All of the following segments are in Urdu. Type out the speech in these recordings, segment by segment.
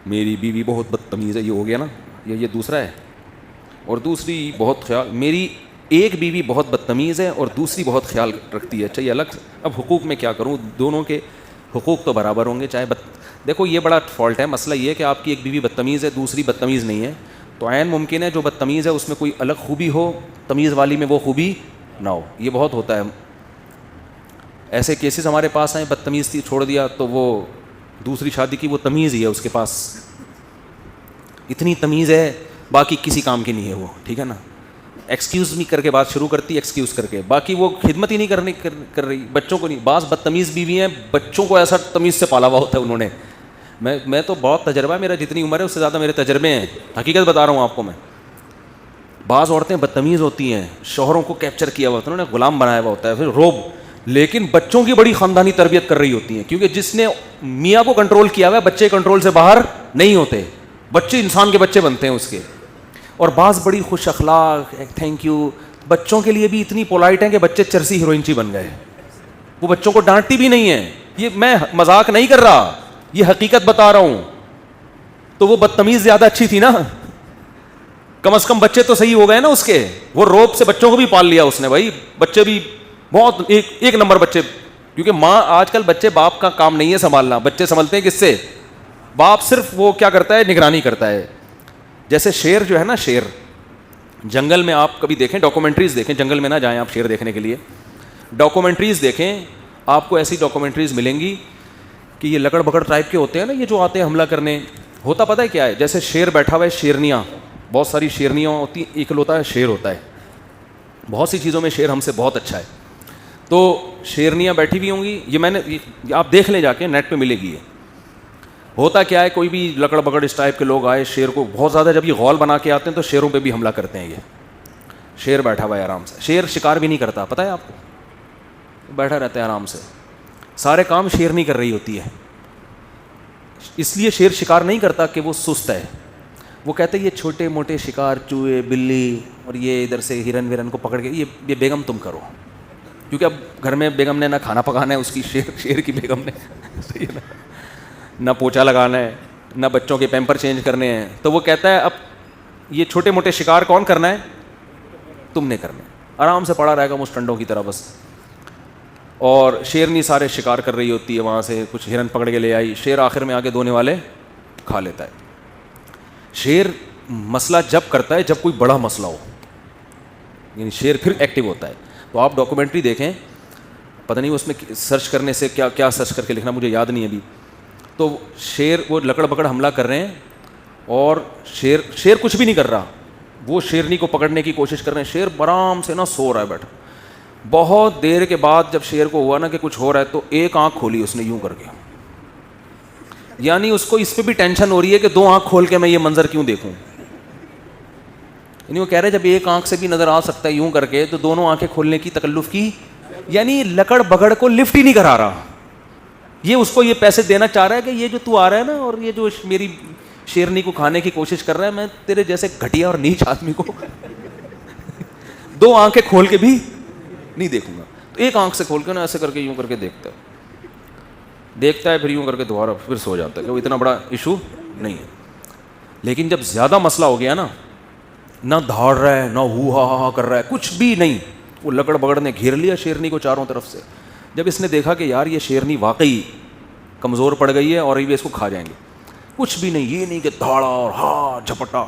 میری بیوی بہت بدتمیز ہے، یہ ہو گیا نا، یہ دوسرا ہے. اور دوسری بہت خیال، میری ایک بیوی بہت بدتمیز ہے اور دوسری بہت خیال رکھتی ہے. اچھا یہ الگ. اب حقوق میں کیا کروں؟ دونوں کے حقوق تو برابر ہوں گے. چاہے دیکھو یہ بڑا فالٹ ہے. مسئلہ یہ ہے کہ آپ کی ایک بیوی بدتمیز ہے، دوسری بدتمیز نہیں ہے، تو عین ممکن ہے جو بدتمیز ہے اس میں کوئی الگ خوبی ہو، تمیز والی میں وہ خوبی نہ ہو. یہ بہت ہوتا ہے. ایسے کیسز ہمارے پاس آئے، بدتمیز تھی چھوڑ دیا تو وہ دوسری شادی کی، وہ تمیز ہی ہے اس کے پاس، اتنی تمیز ہے باقی کسی کام کی نہیں ہے وہ. ٹھیک ہے نا. ایکسکیوز می کر کے بات شروع کرتی، ایکسکیوز کر کے، باقی وہ خدمت ہی نہیں کر رہی. بچوں کو نہیں. بعض بدتمیز بیوی ہیں، بچوں کو ایسا تمیز سے پالا ہوا ہوتا ہے انہوں نے. میں تو بہت تجربہ ہے میرا، جتنی عمر ہے اس سے زیادہ میرے تجربے ہیں. حقیقت بتا رہا ہوں آپ کو میں. بعض عورتیں بدتمیز ہوتی ہیں، شوہروں کو کیپچر کیا ہوا ہوتا ہے، انہوں نے غلام بنایا ہوا ہوتا ہے، پھر روب، لیکن بچوں کی بڑی خاندانی تربیت کر رہی ہوتی ہیں. کیونکہ جس نے میاں کو کنٹرول کیا ہوا ہے، بچے کنٹرول سے باہر نہیں ہوتے. بچے انسان کے بچے بنتے ہیں اس کے. اور بعض بڑی خوش اخلاق، تھینک یو، بچوں کے لیے بھی اتنی پولائٹ ہیں کہ بچے چرسی ہیروئنچی بن گئے. وہ بچوں کو ڈانٹتی بھی نہیں ہے. یہ میں مذاق نہیں کر رہا، یہ حقیقت بتا رہا ہوں. تو وہ بدتمیز زیادہ اچھی تھی نا، کم از کم بچے تو صحیح ہو گئے نا اس کے. وہ روب سے بچوں کو بھی پال لیا اس نے. بھائی بچے بھی بہت ایک نمبر بچے. کیونکہ ماں، آج کل بچے، باپ کا کام نہیں ہے سنبھالنا، بچے سنبھلتے ہیں کس سے؟ باپ صرف وہ کیا کرتا ہے؟ نگرانی کرتا ہے. جیسے شیر جو ہے نا، شیر جنگل میں، آپ کبھی دیکھیں ڈاکومنٹریز دیکھیں، جنگل میں نہ جائیں آپ شیر دیکھنے کے لیے، ڈاکومنٹریز دیکھیں، آپ کو ایسی ڈاکومنٹریز ملیں گی کہ یہ لکڑ بکڑ ٹائپ کے ہوتے ہیں نا، یہ جو آتے ہیں حملہ کرنے. ہوتا پتہ ہے کیا ہے؟ جیسے شیر بیٹھا ہوا ہے، شیرنیاں، بہت ساری شیرنیاں ہوتی ہیں، اکلوتا ہے شیر ہوتا ہے. بہت سی چیزوں میں شیر ہم سے بہت اچھا ہے. تو شیرنیاں بیٹھی ہوئی ہوں گی، یہ میں نے، آپ دیکھ لیں جا کے، نیٹ پہ ملے گی. یہ ہوتا کیا ہے؟ کوئی بھی لکڑ بکڑ اس ٹائپ کے لوگ آئے، شیر کو بہت زیادہ جب یہ غول بنا کے آتے ہیں تو شیروں پہ بھی حملہ کرتے ہیں. یہ شیر بیٹھا ہوا ہے آرام سے. شیر شکار بھی نہیں کرتا، پتہ ہے آپ کو، بیٹھا رہتا ہے آرام سے. سارے کام شیر نہیں کر رہی ہوتی ہے. اس لیے شیر شکار نہیں کرتا کہ وہ سست ہے. وہ کہتے ہیں یہ چھوٹے موٹے شکار، چوہے، بلی، اور یہ ادھر سے ہرن ورن کو پکڑ کے، یہ بیگم تم کرو. کیونکہ اب گھر میں بیگم نے نہ کھانا پکانا ہے اس کی، شیر کی بیگم نے صحیح ہے نا، نہ پوچھا لگانا ہے، نہ بچوں کے پیمپر چینج کرنے ہیں. تو وہ کہتا ہے اب یہ چھوٹے موٹے شکار کون کرنا ہے؟ تم نے کرنا ہے. آرام سے پڑا رہے گا مسٹنڈوں کی طرح بس. اور شیرنی سارے شکار کر رہی ہوتی ہے، وہاں سے کچھ ہرن پکڑ کے لے آئی، شیر آخر میں آگے دھونے والے کھا لیتا ہے. شیر مسئلہ جب کرتا ہے جب کوئی بڑا مسئلہ ہو، یعنی شیر پھر ایکٹیو ہوتا ہے. تو آپ ڈاکومنٹری دیکھیں، پتہ نہیں اس میں سرچ کرنے سے کیا سرچ کر کے لکھنا، مجھے یاد نہیں ابھی. تو شیر، وہ لکڑ پکڑ حملہ کر رہے ہیں، اور شیر کچھ بھی نہیں کر رہا، وہ شیرنی کو پکڑنے کی کوشش کر رہے ہیں. شیر آرام سے نا سو رہا ہے بیٹھا. بہت دیر کے بعد جب شیر کو ہوا نا کہ کچھ ہو رہا ہے، تو ایک آنکھ کھولی اس نے یوں کر کے. یعنی اس کو اس پہ بھی ٹینشن ہو رہی ہے کہ دو آنکھ کھول کے میں یہ منظر کیوں دیکھوں. یعنی وہ کہہ رہے جب ایک آنکھ سے بھی نظر آ سکتا ہے یوں کر کے، تو دونوں آنکھیں کھولنے کی تکلف کی. یعنی لکڑ بگڑ کو لفٹ ہی نہیں کرا رہا. یہ اس کو یہ پیسے دینا چاہ رہا ہے کہ یہ جو تو آ رہا ہے نا، اور یہ جو میری شیرنی کو کھانے کی کوشش کر رہا ہے، میں تیرے جیسے گھٹیا اور نیچ آدمی کو دو آنکھیں کھول کے بھی نہیں دیکھوں گا. تو ایک آنکھ سے کھول کے نا ایسے کر کے یوں کر کے دیکھتا ہے پھر یوں کر کے دوبارہ پھر سو جاتا ہے کہ وہ اتنا بڑا ایشو نہیں ہے. لیکن جب زیادہ مسئلہ ہو گیا نا، نہ دھاڑ رہا ہے، نہ ہو ہا کر رہا ہے، کچھ بھی نہیں، وہ لکڑ بگڑ نے گھیر لیا شیرنی کو چاروں طرف سے. جب اس نے دیکھا کہ یار یہ شیرنی واقعی کمزور پڑ گئی ہے اور یہ اس کو کھا جائیں گے، کچھ بھی نہیں، یہ نہیں کہ دھاڑا اور ہا جھپٹا،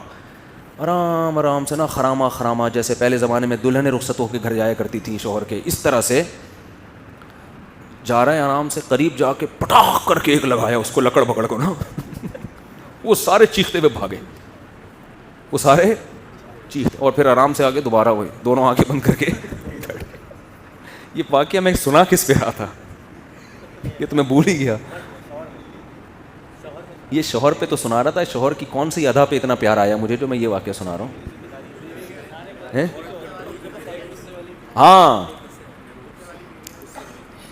آرام سے نا خراما جیسے پہلے زمانے میں دلہنیں رخصت ہو کے گھر جایا کرتی تھیں شوہر کے، اس طرح سے جا رہے ہیں آرام سے. قریب جا کے پٹاخ کر کے ایک لگایا اس کو، لکڑ پکڑ کو نا وہ سارے چیختے ہوئے بھاگے، وہ سارے چیختے، اور پھر آرام سے آگے دوبارہ ہوئے، دونوں آنکھیں بند کر کے. یہ واقعہ میں سنا کس پہ رہا تھا، یہ تو میں بھول ہی گیا. یہ شوہر پہ تو سنا رہا تھا. شوہر کی کون سی ادا پہ اتنا پیار آیا مجھے جو میں یہ واقعہ سنا رہا ہوں. ہاں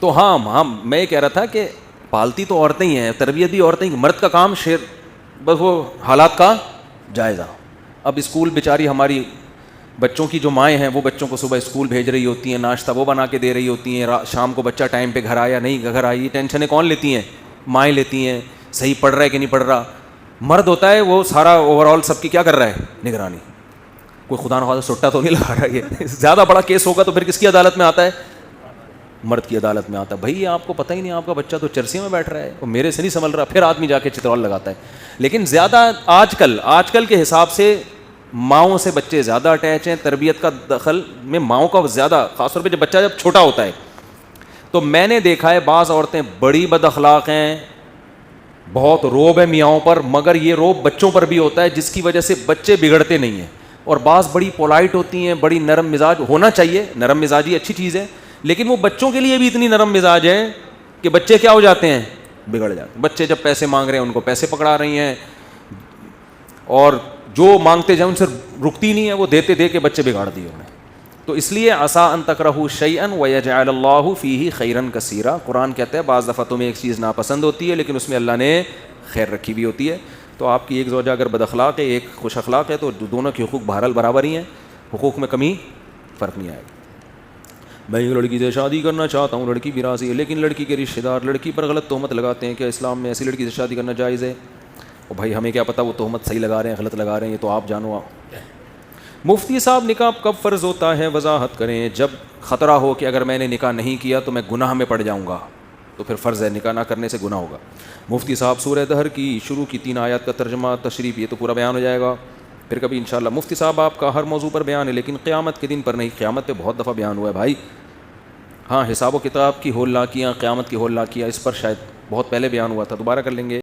تو ہاں میں یہ کہہ رہا تھا کہ پالتی تو عورتیں ہی ہیں، تربیت بھی عورتیں ہی. مرد کا کام شیر بس وہ حالات کا جائزہ. اب اسکول بیچاری ہماری بچوں کی جو مائیں ہیں وہ بچوں کو صبح اسکول بھیج رہی ہوتی ہیں، ناشتہ وہ بنا کے دے رہی ہوتی ہیں، شام کو بچہ ٹائم پہ گھر آیا نہیں گھر آئی، ٹینشنیں کون لیتی ہیں؟ مائیں لیتی ہیں. صحیح پڑھ رہا ہے کہ نہیں پڑھ رہا. مرد ہوتا ہے وہ سارا اوور آل سب کی کیا کر رہا ہے؟ نگرانی. کوئی خدا نخواستہ سٹا تو نہیں لگا رہا. یہ زیادہ بڑا کیس ہوگا تو پھر کس کی عدالت میں آتا ہے؟ مرد کی عدالت میں آتا ہے. بھائی آپ کو پتہ ہی نہیں, آپ کا بچہ تو چرسی میں بیٹھ رہا ہے, وہ میرے سے نہیں سنبھل رہا, پھر آدمی جا کے چترول لگاتا ہے. لیکن زیادہ آج کل کے حساب سے ماؤں سے بچے زیادہ اٹیچ ہیں. تربیت کا دخل میں ماؤں کا زیادہ, خاص طور پہ جب بچہ جب چھوٹا ہوتا ہے. تو میں نے دیکھا ہے بعض عورتیں بڑی بد اخلاق ہیں, بہت روب ہے میاؤں پر, مگر یہ روب بچوں پر بھی ہوتا ہے جس کی وجہ سے بچے بگڑتے نہیں ہیں. اور بعض بڑی پولائٹ ہوتی ہیں, بڑی نرم مزاج, ہونا چاہیے, نرم مزاجی اچھی چیز ہے, لیکن وہ بچوں کے لیے بھی اتنی نرم مزاج ہے کہ بچے کیا ہو جاتے ہیں؟ بگڑ جاتے ہیں. بچے جب پیسے مانگ رہے ہیں ان کو پیسے پکڑا رہی ہیں, اور جو مانگتے جائیں ان سے رکتی نہیں ہے, وہ دیتے دے کے بچے بگاڑ دیے انہیں. تو اس لیے عسیٰ ان تکرہوا شیئا ویجعل اللہ فیہ خیرا کثیرا. قرآن کہتا ہے بعض دفعہ تمہیں ایک چیز ناپسند ہوتی ہے لیکن اس میں اللہ نے خیر رکھی ہوئی ہوتی ہے. تو آپ کی ایک زوجہ اگر بد اخلاق ہے, ایک خوش اخلاق ہے, تو دونوں کے حقوق بہرحال برابر ہی ہیں, حقوق میں کمی فرق نہیں آئے گا. میں ایک لڑکی سے شادی کرنا چاہتا ہوں, لڑکی بھی راضی ہے, لیکن لڑکی کے رشتہ دار لڑکی پر غلط تہمت لگاتے ہیں. کیا اسلام میں ایسی لڑکی سے شادی کرنا جائز ہے؟ اور بھائی ہمیں کیا پتہ وہ تہمت صحیح لگا رہے ہیں غلط لگا رہے ہیں, یہ تو آپ جانو. مفتی صاحب نکاح کب فرض ہوتا ہے وضاحت کریں. جب خطرہ ہو کہ اگر میں نے نکاح نہیں کیا تو میں گناہ میں پڑ جاؤں گا, تو پھر فرض ہے, نکاح نہ کرنے سے گناہ ہوگا. مفتی صاحب سورہ دہر کی شروع کی 3 آیات کا ترجمہ تشریف, یہ تو پورا بیان ہو جائے گا پھر کبھی انشاءاللہ. مفتی صاحب آپ کا ہر موضوع پر بیان ہے لیکن قیامت کے دن پر نہیں. قیامت پہ بہت دفعہ بیان ہوا ہے بھائی. ہاں حساب و کتاب کی ہول لاکیاں, قیامت کی ہول لاکیاں, اس پر شاید بہت پہلے بیان ہوا تھا, دوبارہ کر لیں گے.